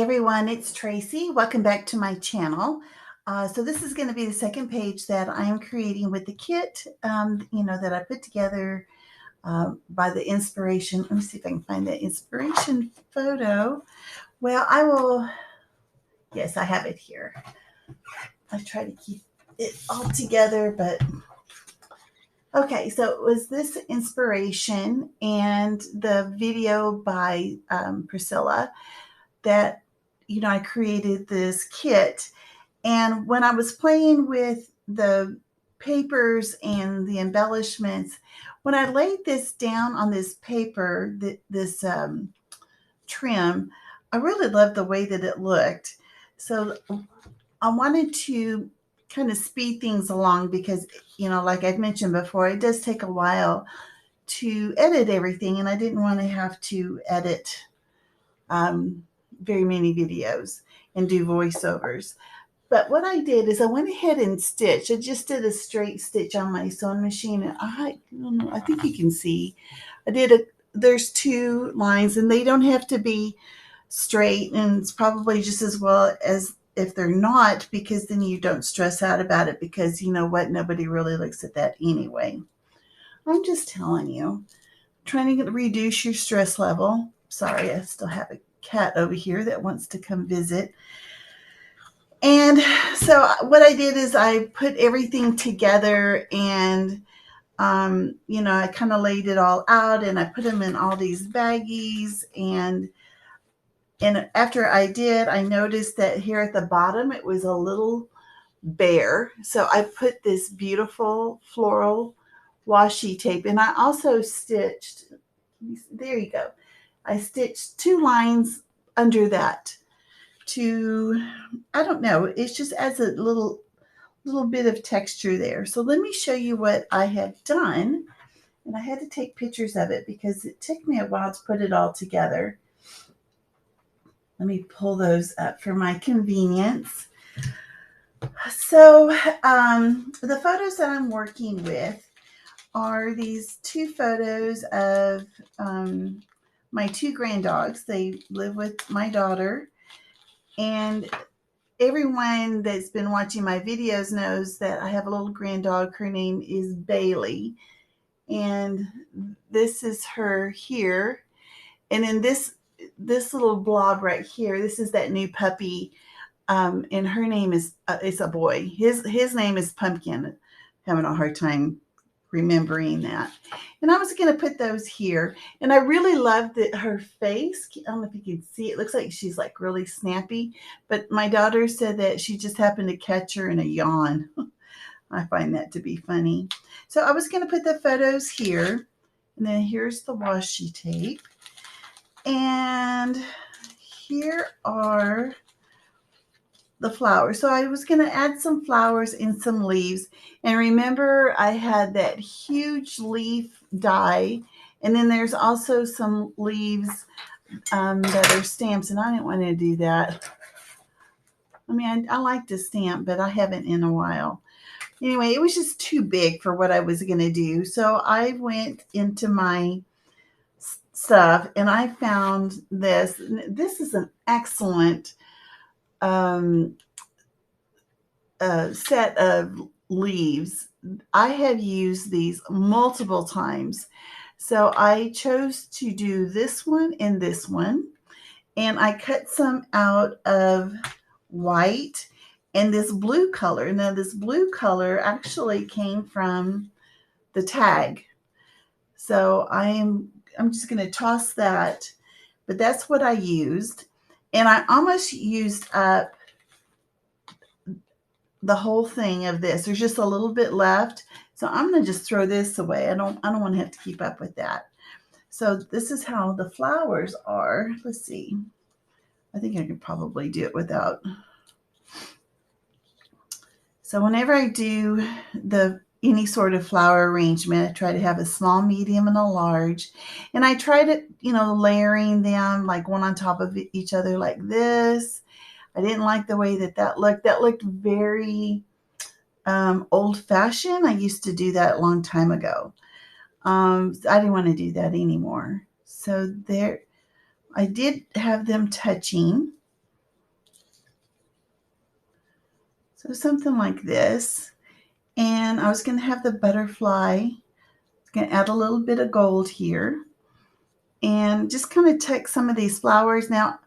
everyone, it's Tracy. Welcome back to my channel. So this is going to be the second page that I am creating with the kit, that I put together by the inspiration. Let me see if I can find the inspiration photo. Well, yes, I have it here. I try to keep it all together, but okay, so it was this inspiration and the video by Priscilla that I created this kit. And when I was playing with the papers and the embellishments, when I laid this down on this paper, this trim, I really loved the way that it looked. So I wanted to kind of speed things along because, like I've mentioned before, it does take a while to edit everything, and I didn't want to have to edit very many videos and do voiceovers. But what I did is I went ahead and stitched. I just did a straight stitch on my sewing machine. And I don't know, I think you can see. There's two lines and they don't have to be straight. And it's probably just as well as if they're not, because then you don't stress out about it because you know what? Nobody really looks at that anyway. I'm just telling you, trying to reduce your stress level. Sorry, I still have a cat over here that wants to come visit. And so what I did is I put everything together and, I kind of laid it all out and I put them in all these baggies. And after I did, I noticed that here at the bottom, it was a little bare. So I put this beautiful floral washi tape and I also stitched, there you go. I stitched 2 lines under that I don't know, it just adds a little bit of texture there. So let me show you what I have done. And I had to take pictures of it because it took me a while to put it all together. Let me pull those up for my convenience. So the photos that I'm working with are these 2 photos of my 2 granddogs. They live with my daughter. And everyone that's been watching my videos knows that I have a little granddog. Her name is Bailey. And this is her here. And then this little blob right here, this is that new puppy. And her name is, it's a boy. His name is Pumpkin. I'm having a hard time remembering that. And I was going to put those here. And I really loved her face. I don't know if you can see. It looks like she's like really snappy. But my daughter said that she just happened to catch her in a yawn. I find that to be funny. So I was going to put the photos here. And then here's the washi tape. And here are the flowers. So I was going to add some flowers and some leaves. And remember, I had that huge leaf die. And then there's also some leaves that are stamps. And I didn't want to do that. I mean, I like to stamp, but I haven't in a while. Anyway, it was just too big for what I was going to do. So I went into my stuff and I found this. This is an excellent set of leaves. I have used these multiple times. So I chose to do this one and this one. And I cut some out of white and this blue color. Now this blue color actually came from the tag. So I'm just going to toss that. But that's what I used. And I almost used up the whole thing of this. There's just a little bit left. So I'm going to just throw this away. I don't want to have to keep up with that. So this is how the flowers are. Let's see. I think I could probably do it without. So whenever I do any sort of flower arrangement, I try to have a small, medium, and a large. And I try to, layering them like one on top of each other like this. I didn't like the way that looked. That looked very old-fashioned. I used to do that a long time ago. I didn't want to do that anymore. So there, I did have them touching. So something like this. And I was going to have the butterfly. I was going to add a little bit of gold here and just kind of tuck some of these flowers. Now,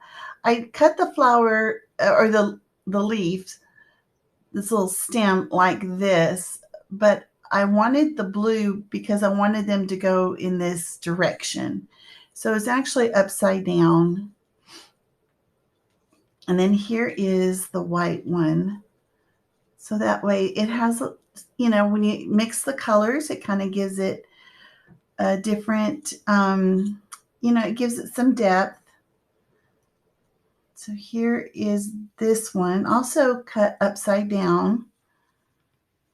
I cut the flower or the leaves, this little stem like this, but I wanted the blue because I wanted them to go in this direction. So it's actually upside down. And then here is the white one. So that way it has, when you mix the colors, it kind of gives it a different, it gives it some depth. So here is this one, also cut upside down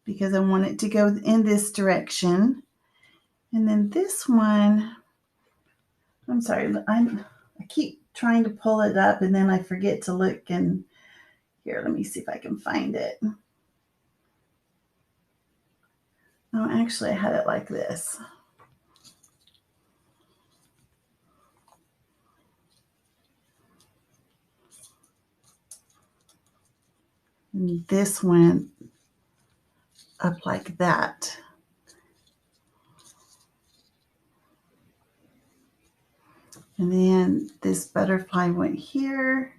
because I want it to go in this direction. And then this one, I'm sorry, I keep trying to pull it up and then I forget to look. And here, let me see if I can find it. Oh, actually, I had it like this. And this went up like that. And then this butterfly went here.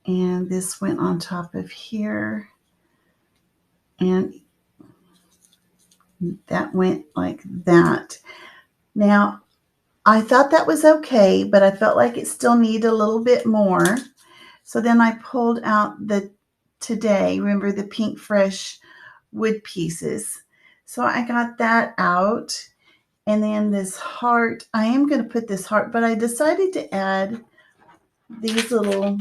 And this went on top of here. And that went like that. Now, I thought that was okay, but I felt like it still needed a little bit more. So then I pulled out the Today, remember the pink fresh wood pieces. So I got that out. And then this heart, I am going to put this heart, but I decided to add these little,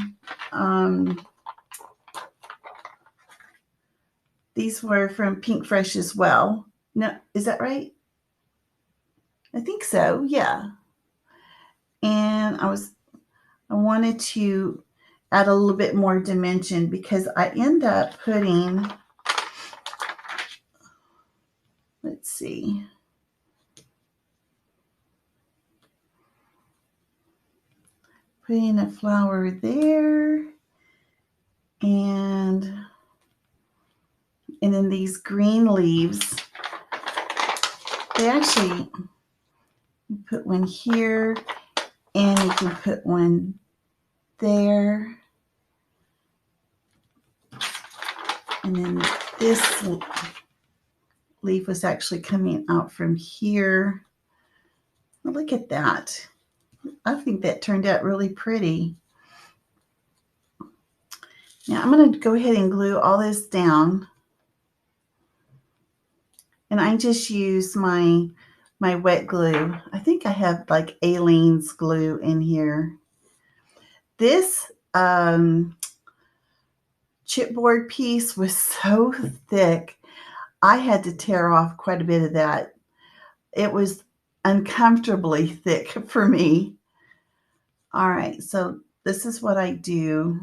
these were from Pink Fresh as well. No, is that right? I think so, yeah. And I wanted to add a little bit more dimension because I end up putting, let's see. Putting a flower there. And then these green leaves, they actually, you put one here and you can put one there. And then this leaf was actually coming out from here. Well, look at that. I think that turned out really pretty. Now I'm going to go ahead and glue all this down. And I just use my wet glue. I think I have like Aleene's glue in here. This chipboard piece was so thick, I had to tear off quite a bit of that. It was uncomfortably thick for me. All right, so this is what I do.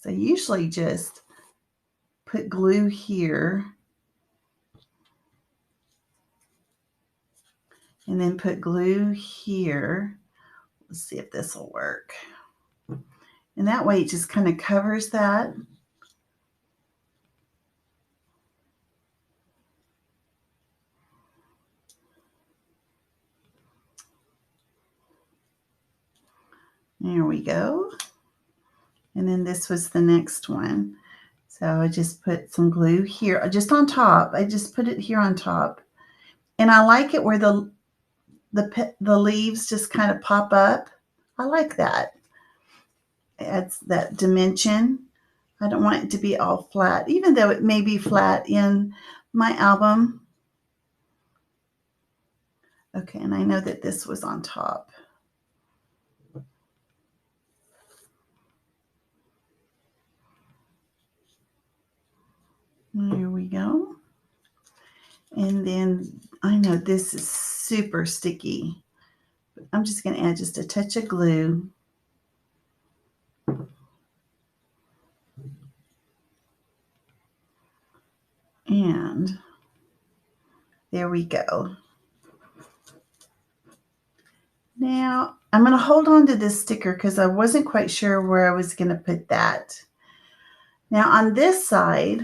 So I usually just put glue here and then put glue here. Let's see if this will work. And that way it just kind of covers that. There we go. And then this was the next one. So I just put some glue here, just on top. I just put it here on top. And I like it where the leaves just kind of pop up. I like that. It adds that dimension. I don't want it to be all flat, even though it may be flat in my album. Okay, and I know that this was on top. There we go. And then I know this is super sticky. I'm just going to add just a touch of glue. And there we go. Now I'm going to hold on to this sticker because I wasn't quite sure where I was going to put that. Now on this side,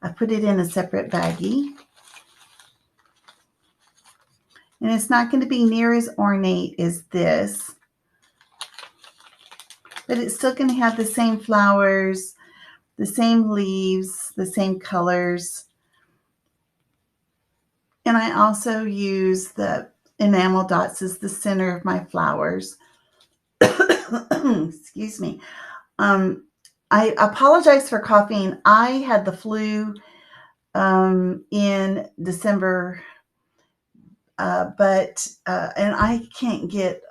I put it in a separate baggie. And it's not going to be near as ornate as this, but it's still going to have the same flowers, the same leaves, the same colors. And I also use the enamel dots as the center of my flowers. Excuse me. I apologize for coughing. I had the flu in December, and I can't get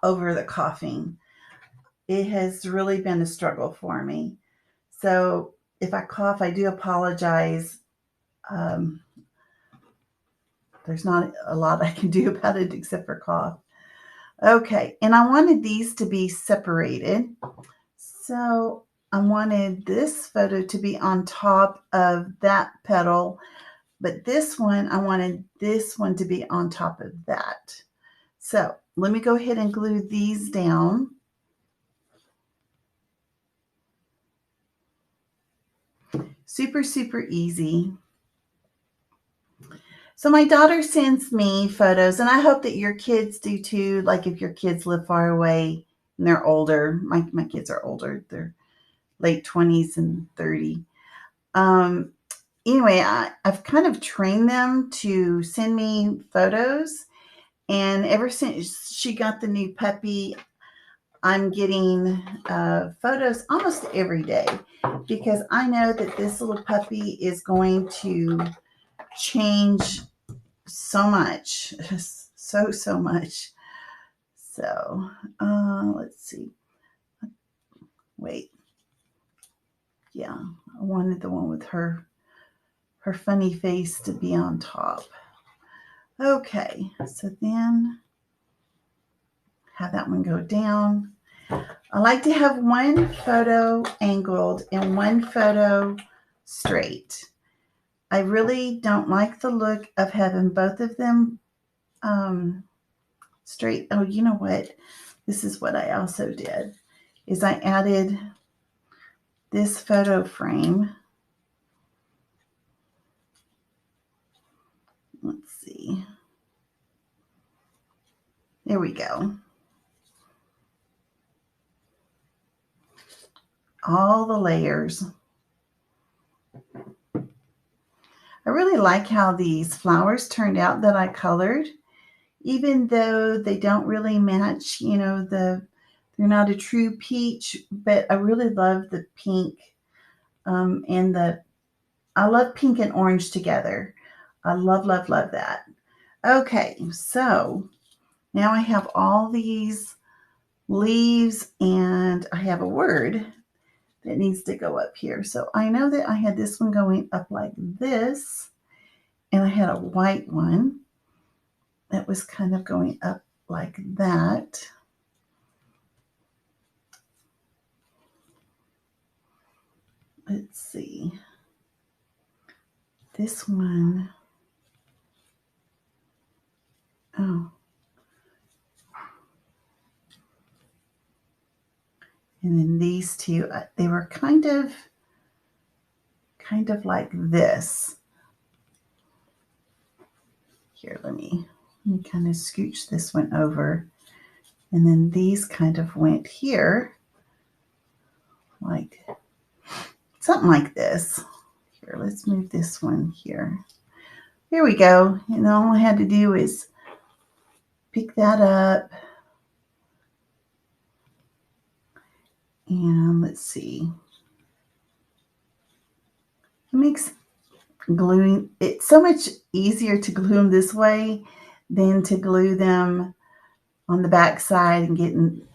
over the coughing. It has really been a struggle for me. So if I cough, I do apologize. There's not a lot I can do about it except for cough. Okay, and I wanted these to be separated. So I wanted this photo to be on top of that petal, but this one, I wanted this one to be on top of that. So let me go ahead and glue these down. Super, super easy. So my daughter sends me photos, and I hope that your kids do too. Like if your kids live far away and they're older. My kids are older. They're late 20s and 30. Anyway, I've kind of trained them to send me photos. And ever since she got the new puppy, I'm getting photos almost every day because I know that this little puppy is going to change so much, so much. So let's see. Wait, yeah, I wanted the one with her funny face to be on top. Okay, so then have that one go down. I like to have one photo angled and one photo straight. I really don't like the look of having both of them straight. Oh, you know what? This is what I also did, is I added this photo frame. Let's see. There we go. All the layers. I really like how these flowers turned out that I colored, even though they don't really match, you know, they're not a true peach, but I really love the pink and I love pink and orange together. I love, love, love that. Okay, so now I have all these leaves and I have a word that needs to go up here. So I know that I had this one going up like this, and I had a white one that was kind of going up like that. Let's see. This one, oh. And then these two, they were kind of like this. Here, let me kind of scooch this one over. And then these kind of went here, like something like this. Here, let's move this one here. There we go. And all I had to do is pick that up. And let's see. It makes gluing, it's so much easier to glue them this way than to glue them on the back side and getting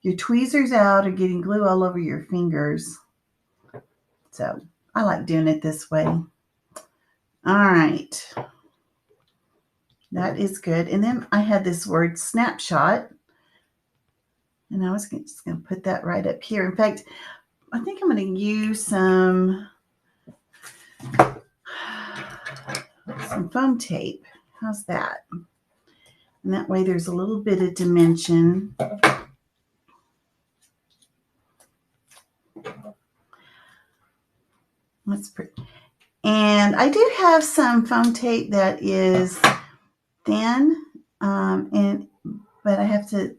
your tweezers out or getting glue all over your fingers. So I like doing it this way. All right. That is good. And then I had this word snapshot. And I was just going to put that right up here. In fact, I think I'm going to use some foam tape. How's that? And that way there's a little bit of dimension. That's pretty. And I do have some foam tape that is thin, but I have to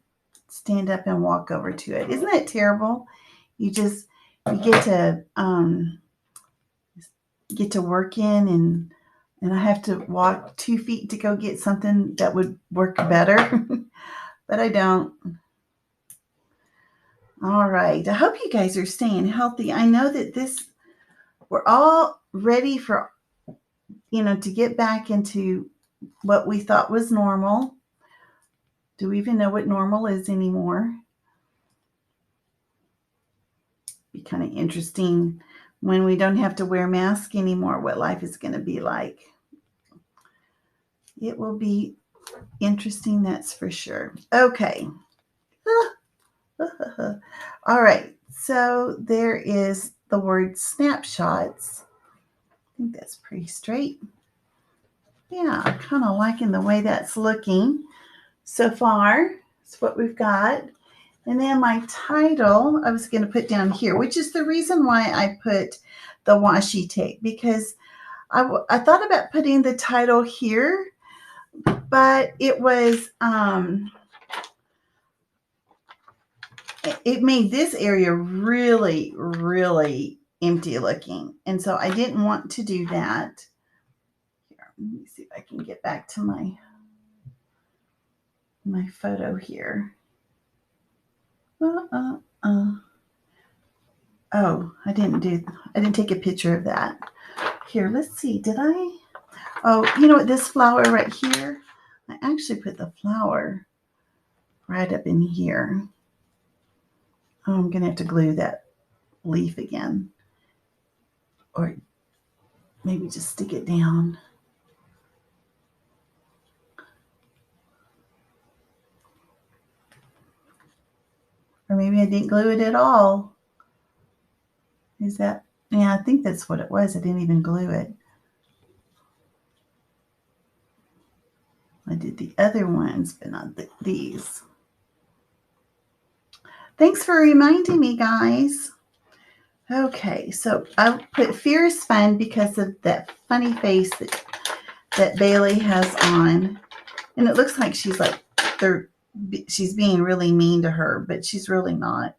stand up and walk over to it. Isn't that terrible? You get to work in, and I have to walk 2 feet to go get something that would work better, but I don't. All right. I hope you guys are staying healthy. I know that we're all ready for, to get back into what we thought was normal. Do we even know what normal is anymore? Be kind of interesting when we don't have to wear masks anymore, what life is going to be like. It will be interesting, that's for sure. Okay. All right. So there is the word snapshots. I think that's pretty straight. Yeah, I'm kind of liking the way that's looking so far. That's what we've got. And then my title, I was going to put down here, which is the reason why I put the washi tape, because I thought about putting the title here, but it made this area really, really empty looking. And so I didn't want to do that. Here, let me see if I can get back to my photo here. Oh, I didn't take a picture of that. Here, let's see. Did I? Oh, you know what? This flower right here, I actually put the flower right up in here. Oh, I'm going to have to glue that leaf again. Or maybe just stick it down. Or maybe I didn't glue it at all. Is that? Yeah, I think that's what it was. I didn't even glue it. I did the other ones, but not these. Thanks for reminding me, guys. Okay, so I put fear is fun because of that funny face that Bailey has on. And it looks like she's being really mean to her, but she's really not.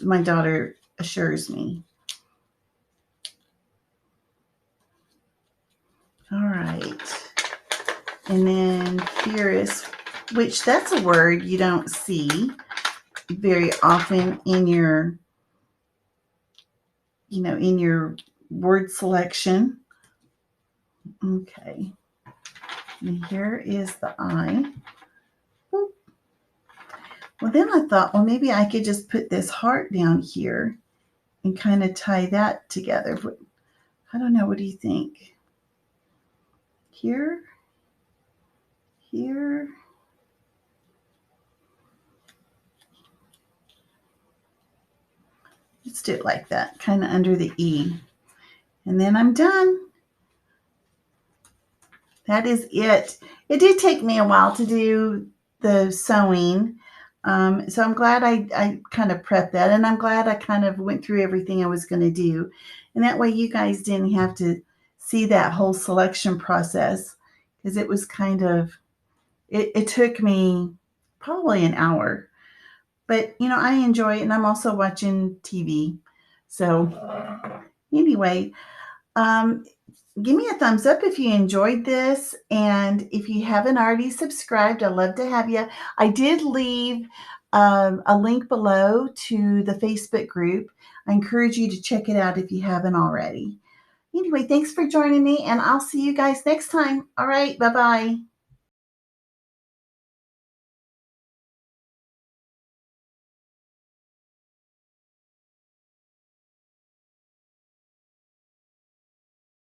My daughter assures me. All right. And then furious, which that's a word you don't see very often in your word selection. Okay. And here is the I. Boop. Well, then I thought, well, maybe I could just put this heart down here and kind of tie that together. I don't know. What do you think? Here. Let's do it like that, kind of under the E. And then I'm done. That is it. It did take me a while to do the sewing. So I'm glad I kind of prepped that, and I'm glad I kind of went through everything I was going to do. And that way you guys didn't have to see that whole selection process, because it was kind of, it took me probably an hour. But, I enjoy it, and I'm also watching TV. So anyway, give me a thumbs up if you enjoyed this. And if you haven't already subscribed, I'd love to have you. I did leave a link below to the Facebook group. I encourage you to check it out if you haven't already. Anyway, thanks for joining me, and I'll see you guys next time. All right, bye-bye.